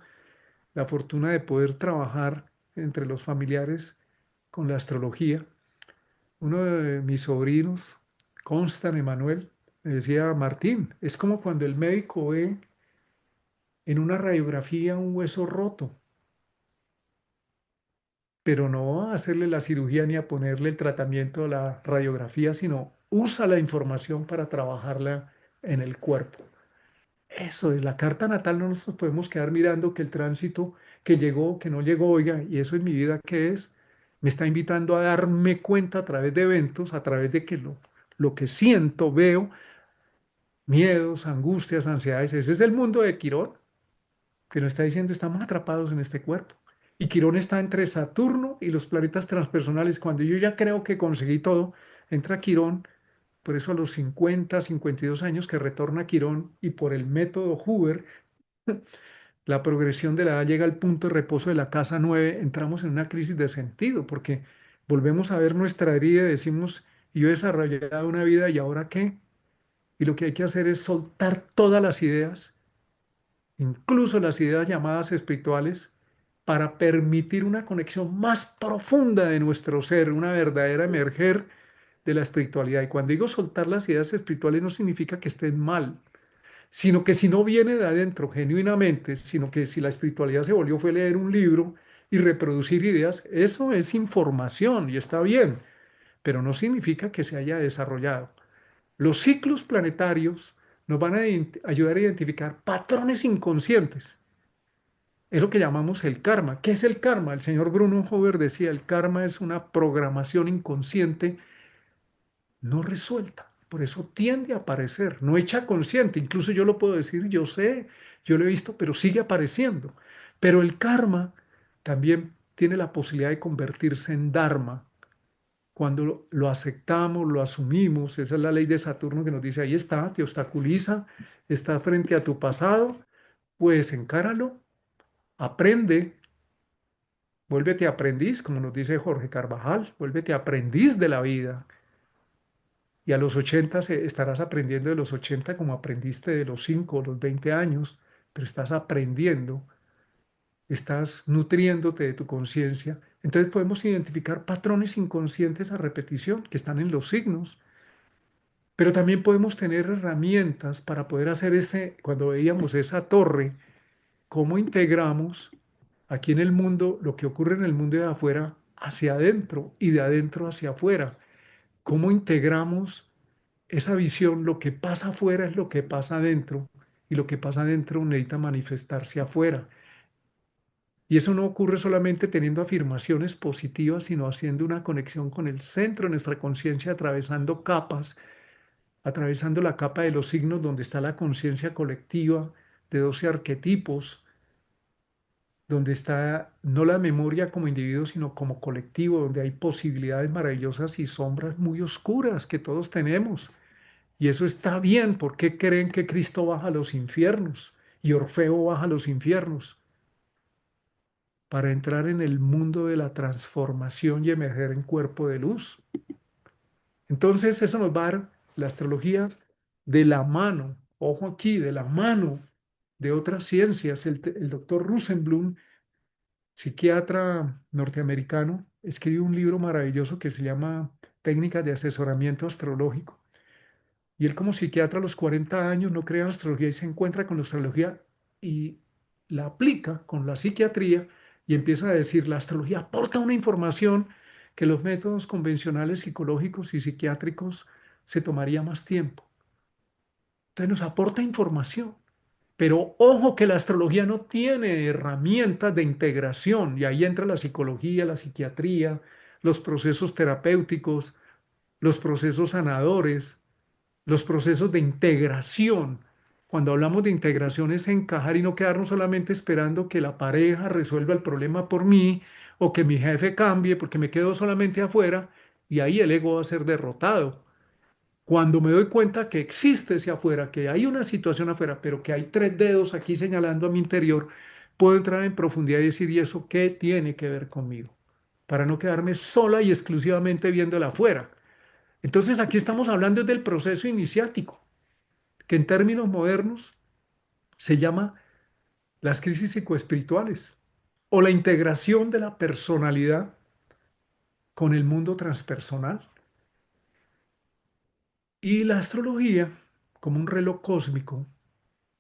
la fortuna de poder trabajar entre los familiares con la astrología. Uno de mis sobrinos, Constan Emanuel, me decía, Martín, es como cuando el médico ve en una radiografía un hueso roto, pero no va a hacerle la cirugía ni a ponerle el tratamiento a la radiografía, sino usa la información para trabajarla en el cuerpo. Eso de la carta natal no nos podemos quedar mirando que el tránsito que llegó, que no llegó, oiga, y eso en mi vida, ¿qué es? Me está invitando a darme cuenta a través de eventos, a través de que lo que siento, veo, miedos, angustias, ansiedades. Ese es el mundo de Quirón, que nos está diciendo estamos atrapados en este cuerpo. Y Quirón está entre Saturno y los planetas transpersonales. Cuando yo ya creo que conseguí todo, entra Quirón. Por eso a los 50, 52 años que retorna Quirón y por el método Hoover, la progresión de la edad llega al punto de reposo de la casa 9, entramos en una crisis de sentido, porque volvemos a ver nuestra herida y decimos, yo he desarrollado una vida y ahora qué. Y lo que hay que hacer es soltar todas las ideas, incluso las ideas llamadas espirituales, para permitir una conexión más profunda de nuestro ser, una verdadera emerger de la espiritualidad. Y cuando digo soltar las ideas espirituales no significa que estén mal, sino que si no viene de adentro genuinamente, sino que si la espiritualidad se volvió fue leer un libro y reproducir ideas, eso es información y está bien, pero no significa que se haya desarrollado. Los ciclos planetarios nos van a ayudar a identificar patrones inconscientes. Es lo que llamamos el karma. ¿Qué es el karma? El señor Bruno Hover decía, el karma es una programación inconsciente no resuelta. Por eso tiende a aparecer, no hecha consciente. Incluso yo lo puedo decir, yo sé, yo lo he visto, pero sigue apareciendo. Pero el karma también tiene la posibilidad de convertirse en dharma. Cuando lo aceptamos, lo asumimos, esa es la ley de Saturno que nos dice, ahí está, te obstaculiza, está frente a tu pasado, pues encáralo, aprende, vuélvete aprendiz, como nos dice Jorge Carvajal, vuélvete aprendiz de la vida. Y a los 80 estarás aprendiendo de los 80 como aprendiste de los 5 o los 20 años, pero estás aprendiendo, estás nutriéndote de tu conciencia. Entonces podemos identificar patrones inconscientes a repetición que están en los signos. Pero también podemos tener herramientas para poder hacer cuando veíamos esa torre, cómo integramos aquí en el mundo lo que ocurre en el mundo de afuera hacia adentro y de adentro hacia afuera. Cómo integramos esa visión, lo que pasa afuera es lo que pasa adentro y lo que pasa adentro necesita manifestarse afuera. Y eso no ocurre solamente teniendo afirmaciones positivas, sino haciendo una conexión con el centro de nuestra conciencia, atravesando capas, atravesando la capa de los signos donde está la conciencia colectiva de 12 arquetipos, donde está no la memoria como individuo, sino como colectivo, donde hay posibilidades maravillosas y sombras muy oscuras que todos tenemos. Y eso está bien. ¿Por qué creen que Cristo baja a los infiernos y Orfeo baja a los infiernos? Para entrar en el mundo de la transformación y emerger en cuerpo de luz. Entonces, eso nos va a dar la astrología de la mano, ojo aquí, de la mano de otras ciencias. El doctor Rosenblum, psiquiatra norteamericano, escribe un libro maravilloso que se llama Técnicas de asesoramiento astrológico. Y él como psiquiatra a los 40 años no crea en astrología y se encuentra con la astrología y la aplica con la psiquiatría y empieza a decir, la astrología aporta una información que los métodos convencionales psicológicos y psiquiátricos se tomaría más tiempo. Entonces nos aporta información. Pero ojo que la astrología no tiene herramientas de integración y ahí entra la psicología, la psiquiatría, los procesos terapéuticos, los procesos sanadores, los procesos de integración. Cuando hablamos de integración es encajar y no quedarnos solamente esperando que la pareja resuelva el problema por mí o que mi jefe cambie porque me quedo solamente afuera y ahí el ego va a ser derrotado. Cuando me doy cuenta que existe ese afuera, que hay una situación afuera, pero que hay tres dedos aquí señalando a mi interior, puedo entrar en profundidad y decir, ¿y eso qué tiene que ver conmigo? Para no quedarme sola y exclusivamente viendo el afuera. Entonces aquí estamos hablando del proceso iniciático, que en términos modernos se llama las crisis psicoespirituales o la integración de la personalidad con el mundo transpersonal. Y la astrología, como un reloj cósmico,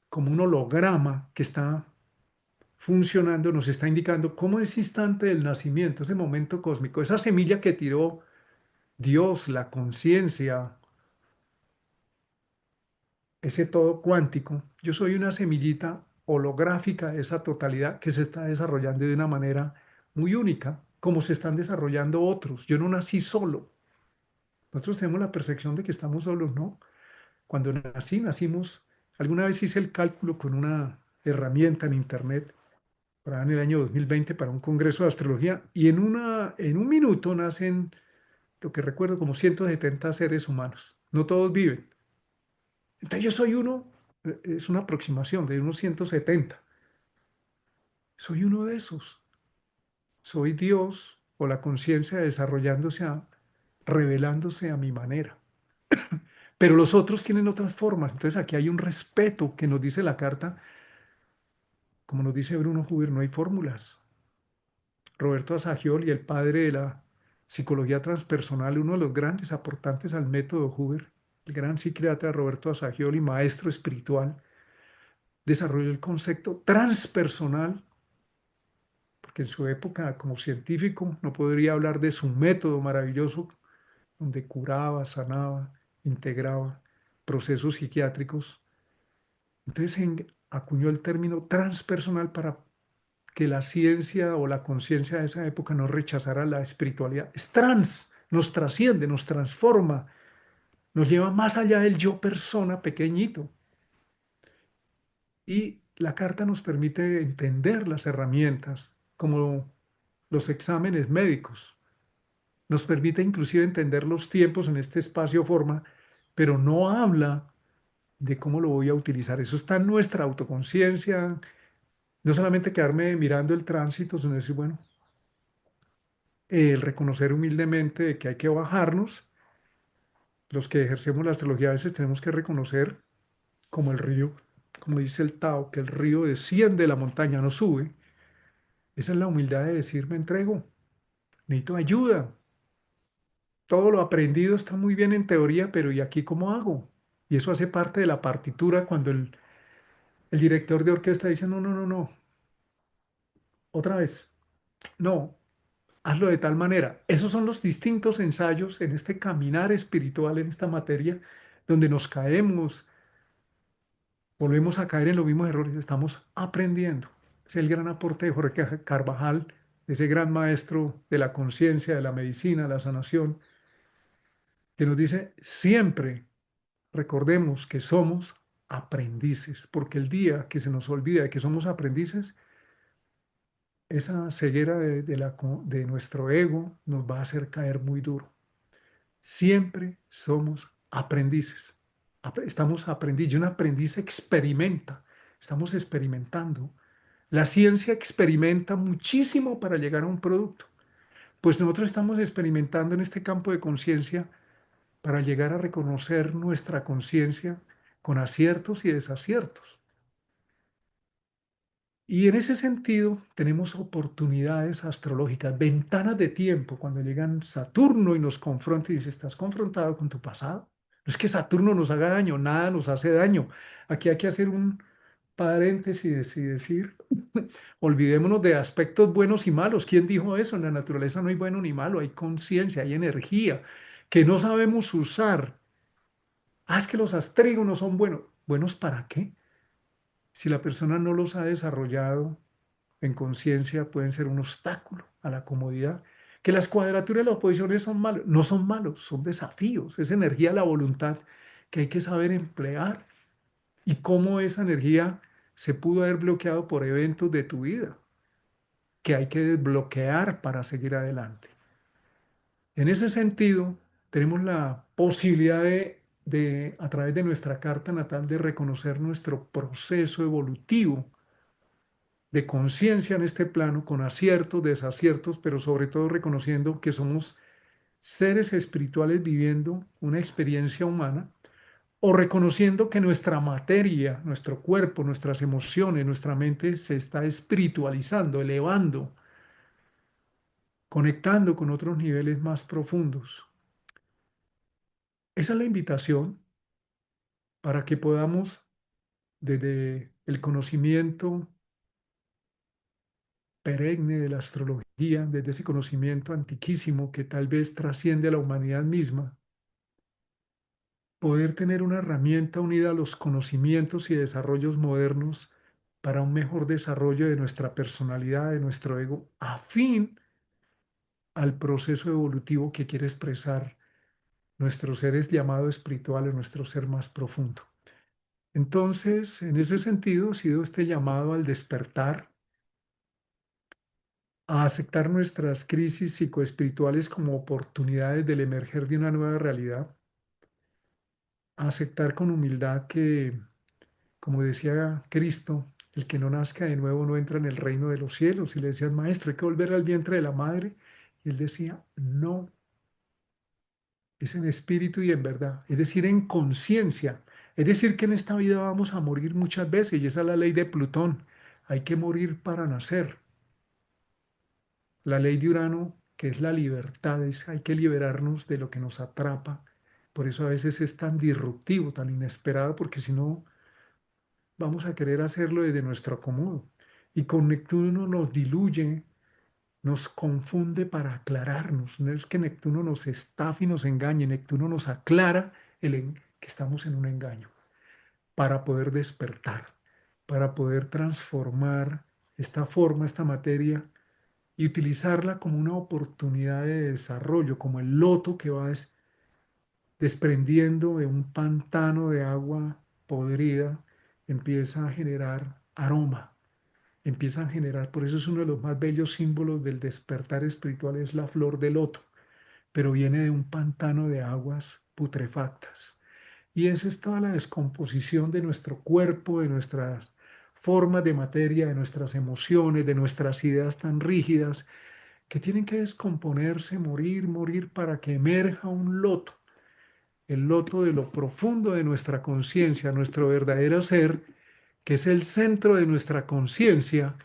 como un holograma que está funcionando, nos está indicando cómo ese instante del nacimiento, ese momento cósmico, esa semilla que tiró Dios, la conciencia, ese todo cuántico, yo soy una semillita holográfica de esa totalidad que se está desarrollando de una manera muy única, como se están desarrollando otros. Yo no nací solo. Nosotros tenemos la percepción de que estamos solos, ¿no? Cuando nacimos, alguna vez hice el cálculo con una herramienta en internet, para en el año 2020 para un congreso de astrología, y en un minuto nacen, lo que recuerdo, como 170 seres humanos. No todos viven. Entonces yo soy uno, es una aproximación de unos 170. Soy uno de esos. Soy Dios o la conciencia desarrollándose, revelándose a mi manera. Pero los otros tienen otras formas. Entonces aquí hay un respeto que nos dice la carta, como nos dice Bruno Huber, no hay fórmulas. Roberto Asagioli, el padre de la psicología transpersonal, uno de los grandes aportantes al método Huber, el gran psiquiatra Roberto Asagioli, maestro espiritual, desarrolló el concepto transpersonal, porque en su época como científico no podría hablar de su método maravilloso, donde curaba, sanaba, integraba procesos psiquiátricos. Entonces acuñó el término transpersonal para que la ciencia o la conciencia de esa época no rechazara la espiritualidad. Es trans, nos trasciende, nos transforma, nos lleva más allá del yo persona pequeñito. Y la carta nos permite entender las herramientas, como los exámenes médicos. Nos permite inclusive entender los tiempos en este espacio-forma, pero no habla de cómo lo voy a utilizar. Eso está en nuestra autoconciencia. No solamente quedarme mirando el tránsito, sino decir, bueno, el reconocer humildemente de que hay que bajarnos. Los que ejercemos la astrología a veces tenemos que reconocer como el río, como dice el Tao, que el río desciende de la montaña, no sube. Esa es la humildad de decir, me entrego, necesito ayuda. todo lo aprendido está muy bien en teoría, pero ¿y aquí cómo hago? Y eso hace parte de la partitura cuando el director de orquesta dice, no, no, no, no, otra vez, no, hazlo de tal manera. Esos son los distintos ensayos en este caminar espiritual, en esta materia, donde nos caemos, volvemos a caer en los mismos errores, estamos aprendiendo. Es el gran aporte de Jorge Carvajal, ese gran maestro de la conciencia, de la medicina, la sanación, que nos dice siempre recordemos que somos aprendices, porque el día que se nos olvida de que somos aprendices, esa ceguera de nuestro ego nos va a hacer caer muy duro. Siempre somos aprendices. Estamos aprendiendo. Y un aprendiz experimenta. Estamos experimentando. La ciencia experimenta muchísimo para llegar a un producto. Pues nosotros estamos experimentando en este campo de conciencia para llegar a reconocer nuestra conciencia con aciertos y desaciertos. Y en ese sentido tenemos oportunidades astrológicas, ventanas de tiempo, cuando llegan Saturno y nos confronta y dice, ¿estás confrontado con tu pasado? No es que Saturno nos haga daño, nada nos hace daño. Aquí hay que hacer un paréntesis y decir, olvidémonos de aspectos buenos y malos. ¿Quién dijo eso? En la naturaleza no hay bueno ni malo, hay conciencia, hay energía que no sabemos usar. Ah, es que los astrígonos son buenos. ¿Buenos para qué? Si la persona no los ha desarrollado en conciencia, pueden ser un obstáculo a la comodidad. Que las cuadraturas y las oposiciones son malos. No son malos, son desafíos. Es energía de la voluntad que hay que saber emplear. Y cómo esa energía se pudo haber bloqueado por eventos de tu vida que hay que desbloquear para seguir adelante. En ese sentido, tenemos la posibilidad a través de nuestra carta natal, de reconocer nuestro proceso evolutivo de conciencia en este plano, con aciertos, desaciertos, pero sobre todo reconociendo que somos seres espirituales viviendo una experiencia humana, o reconociendo que nuestra materia, nuestro cuerpo, nuestras emociones, nuestra mente se está espiritualizando, elevando, conectando con otros niveles más profundos. Esa es la invitación para que podamos, desde el conocimiento perenne de la astrología, desde ese conocimiento antiquísimo que tal vez trasciende a la humanidad misma, poder tener una herramienta unida a los conocimientos y desarrollos modernos para un mejor desarrollo de nuestra personalidad, de nuestro ego, afín al proceso evolutivo que quiere expresar nuestro ser es llamado espiritual, o nuestro ser más profundo. Entonces, en ese sentido, ha sido este llamado al despertar, a aceptar nuestras crisis psicoespirituales como oportunidades del emerger de una nueva realidad, a aceptar con humildad que, como decía Cristo, el que no nazca de nuevo no entra en el reino de los cielos. Y le decían, maestro, hay que volver al vientre de la madre. Y él decía, no, es en espíritu y en verdad, es decir, en conciencia. Es decir, que en esta vida vamos a morir muchas veces, y esa es la ley de Plutón. Hay que morir para nacer. La ley de Urano, que es la libertad, es hay que liberarnos de lo que nos atrapa. Por eso a veces es tan disruptivo, tan inesperado, porque si no, vamos a querer hacerlo desde nuestro acomodo. Y con Neptuno nos diluye, nos confunde para aclararnos. No es que Neptuno nos estafe y nos engañe, Neptuno nos aclara que estamos en un engaño para poder despertar, para poder transformar esta forma, esta materia y utilizarla como una oportunidad de desarrollo, como el loto que va desprendiendo de un pantano de agua podrida, empieza a generar aroma, empieza a generar, por eso es uno de los más bellos símbolos del despertar espiritual, es la flor de loto, pero viene de un pantano de aguas putrefactas. Y esa es toda la descomposición de nuestro cuerpo, de nuestras formas de materia, de nuestras emociones, de nuestras ideas tan rígidas, que tienen que descomponerse, morir, morir para que emerja un loto, el loto de lo profundo de nuestra conciencia, nuestro verdadero ser, que es el centro de nuestra conciencia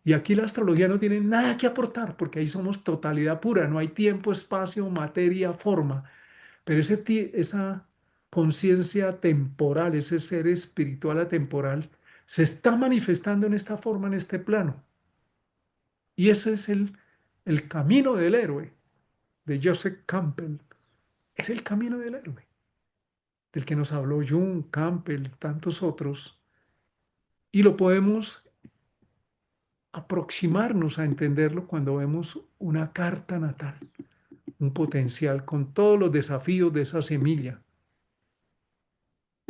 Y aquí la astrología no tiene nada que aportar, porque ahí somos totalidad pura, no hay tiempo, espacio, materia, forma. Pero esa conciencia temporal, ese ser espiritual atemporal, se está manifestando en esta forma, en este plano. Y ese es el camino del héroe, de Joseph Campbell. Es el camino del héroe, del que nos habló Jung, Campbell, tantos otros. Y lo podemos aproximarnos a entenderlo cuando vemos una carta natal, un potencial con todos los desafíos de esa semilla,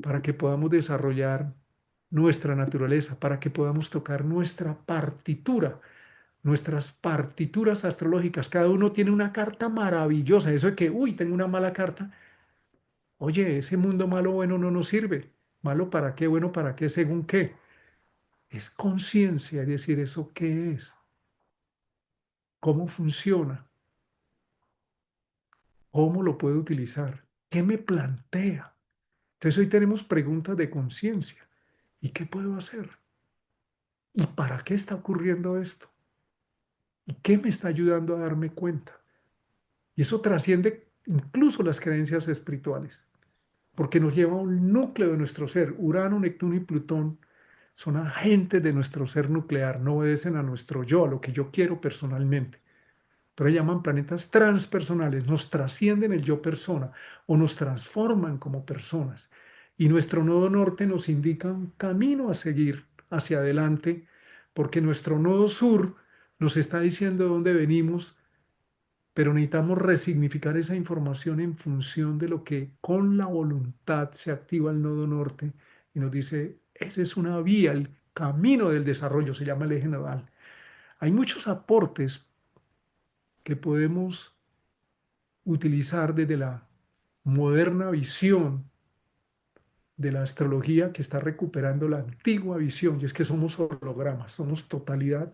para que podamos desarrollar nuestra naturaleza, para que podamos tocar nuestra partitura, nuestras partituras astrológicas. Cada uno tiene una carta maravillosa. Eso de que, uy, tengo una mala carta. Oye, ese mundo malo bueno no nos sirve. ¿Malo para qué? Bueno, ¿para qué? ¿Según qué? Es conciencia, es decir, ¿eso qué es? ¿Cómo funciona? ¿Cómo lo puedo utilizar? ¿Qué me plantea? Entonces hoy tenemos preguntas de conciencia. ¿Y qué puedo hacer? ¿Y para qué está ocurriendo esto? ¿Y qué me está ayudando a darme cuenta? Y eso trasciende incluso las creencias espirituales, porque nos lleva a un núcleo de nuestro ser. Urano, Neptuno y Plutón son agentes de nuestro ser nuclear, no obedecen a nuestro yo, a lo que yo quiero personalmente. Pero llaman planetas transpersonales, nos trascienden el yo persona o nos transforman como personas. Y nuestro nodo norte nos indica un camino a seguir hacia adelante, porque nuestro nodo sur nos está diciendo de dónde venimos, pero necesitamos resignificar esa información en función de lo que con la voluntad se activa el nodo norte y nos dice, esa es una vía, el camino del desarrollo, se llama el eje nodal. Hay muchos aportes que podemos utilizar desde la moderna visión de la astrología que está recuperando la antigua visión, y es que somos hologramas, somos totalidad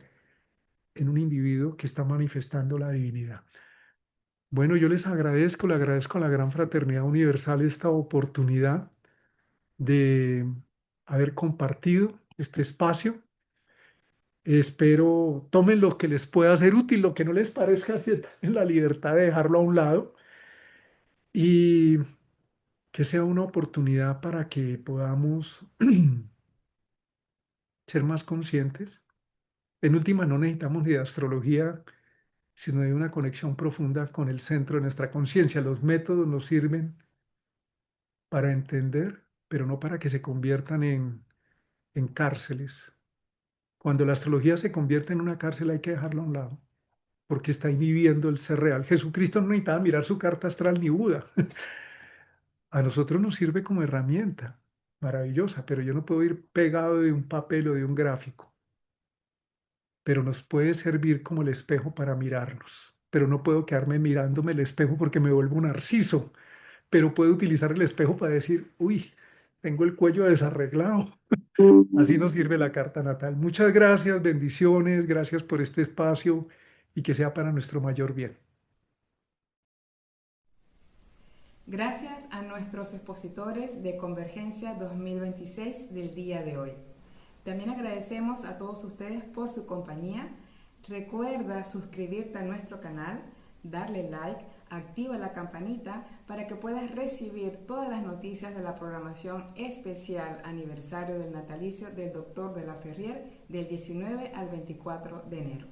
en un individuo que está manifestando la divinidad. Bueno, yo les agradezco, le agradezco a la Gran Fraternidad Universal esta oportunidad de haber compartido este espacio. Espero tomen lo que les pueda ser útil, lo que no les parezca, en la libertad de dejarlo a un lado y que sea una oportunidad para que podamos ser más conscientes. En última, no necesitamos ni de astrología, sino de una conexión profunda con el centro de nuestra conciencia. Los métodos nos sirven para entender, pero no para que se conviertan en cárceles. Cuando la astrología se convierte en una cárcel hay que dejarla a un lado, porque está inhibiendo el ser real. Jesucristo no necesitaba mirar su carta astral ni Buda. A nosotros nos sirve como herramienta maravillosa, pero yo no puedo ir pegado de un papel o de un gráfico, pero nos puede servir como el espejo para mirarnos. Pero no puedo quedarme mirándome el espejo porque me vuelvo un narciso, pero puedo utilizar el espejo para decir, uy, tengo el cuello desarreglado. Así nos sirve la carta natal. Muchas gracias, bendiciones, gracias por este espacio y que sea para nuestro mayor bien. Gracias a nuestros expositores de Convergencia 2026 del día de hoy. También agradecemos a todos ustedes por su compañía. Recuerda suscribirte a nuestro canal, darle like, activa la campanita para que puedas recibir todas las noticias de la programación especial aniversario del natalicio del Dr. de la Ferrier del 19 al 24 de enero.